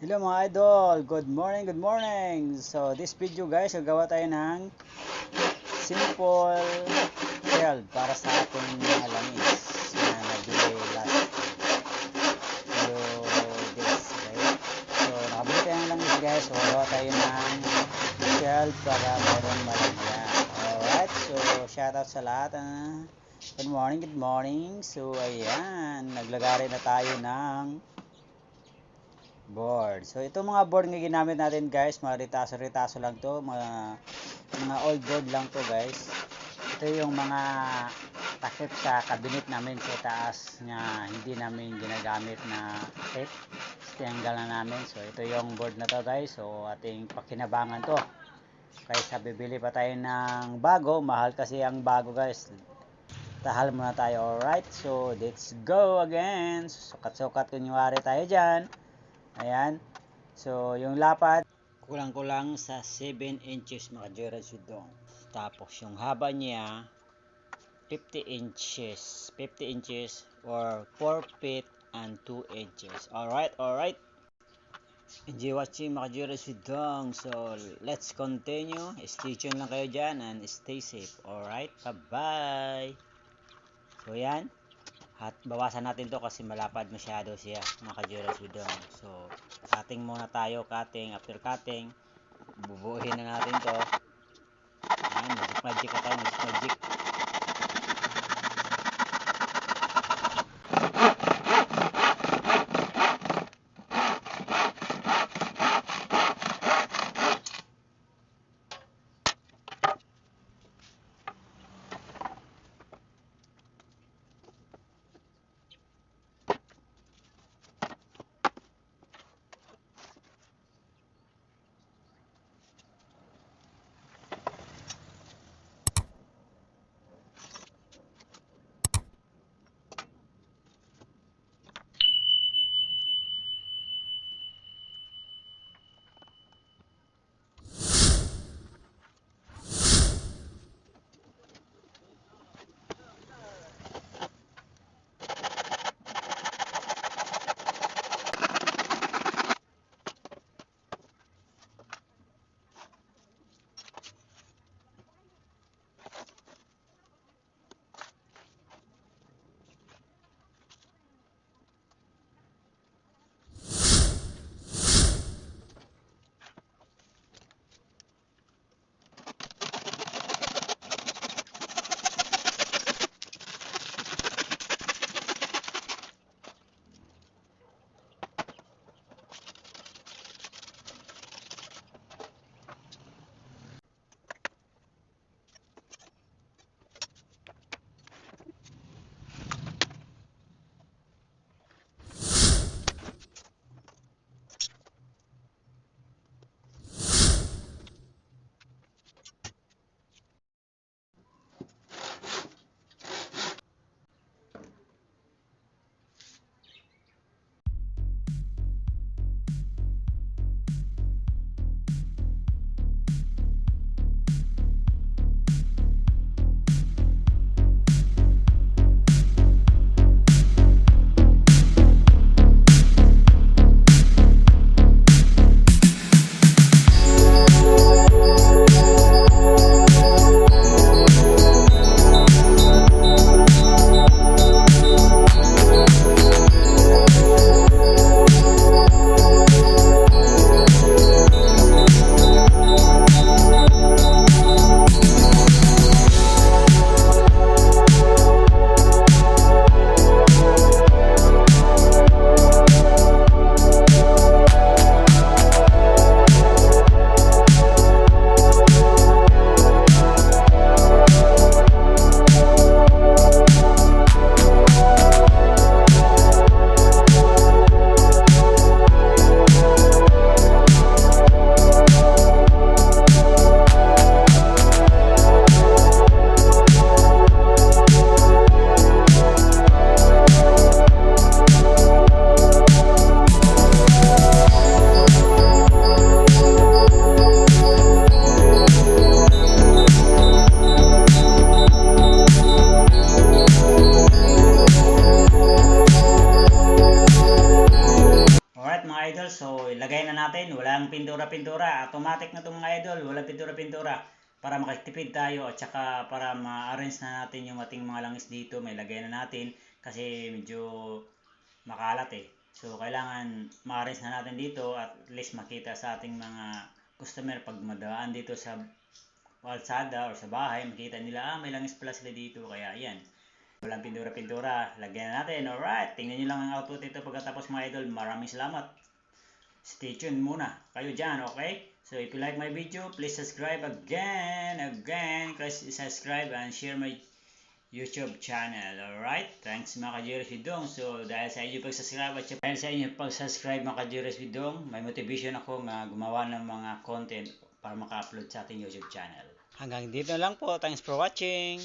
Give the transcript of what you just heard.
Hello mga idol, good morning, good morning. So this video guys, gagawa tayo ng simple shell para sa ating mga langis na nabili last so this, okay? So nakabili tayo ng langis guys, so gagawa tayo ng shell para mayroong malagyan. Alright, so shoutout sa lahat. Good morning, good morning. So ayan, naglagay na tayo ng board. So ito mga board na ginamit natin guys, mga ritaso-ritaso lang to, mga old board lang to guys. Ito yung mga takip sa cabinet namin sa taas na hindi namin ginagamit na tape. Tinanggal na namin. So ito yung board na to guys. So ating pakinabangan to. Kaysa bibili pa tayo ng bago, mahal kasi ang bago guys. Tahal muna tayo. Alright, so let's go again. Sukat-sukat kunyari tayo dyan. Ayan. So, yung lapad, kulang-kulang sa 7 inches mga Jura. Tapos, yung haba niya, 50 inches. 50 inches or 4 feet and 2 inches. Alright, alright. Enjoy watching mga Jura. So, let's continue. Stay tuned lang kayo dyan and stay safe. Alright, bye-bye. So, yan. At bawasan natin to kasi malapad masyado siya mga ka-Jura. So cutting muna tayo, cutting. After cutting, bubuuhin na natin to. Ayan, magic na tayo, magic. ilagay na natin, walang pintura-pintura. Automatic na itong mga idol, walang pintura-pintura. Para makatipid tayo at saka para ma-arrange na natin yung ating mga langis dito. May lagay na natin kasi medyo makalat eh. So, kailangan ma-arrange na natin dito at least makita sa ating mga customer pag madaan dito sa kalsada or sa bahay, makita nila, may langis pala sila dito. Kaya, yan. Walang pintura-pintura. Lagyan na natin. Alright. Tingnan nyo lang ang output ito pagkatapos mga idol. Maraming salamat. Stay tuned muna. Kayo dyan, okay? So, if you like my video, please subscribe again. Please subscribe and share my YouTube channel. Alright? Thanks mga ka-Jerez Widong. So, dahil sa inyo pag-subscribe at dahil sa inyo pag-subscribe mga ka-Jerez Widong, may motivation ako na gumawa ng mga content para maka-upload sa ating YouTube channel. Hanggang dito lang po. Thanks for watching.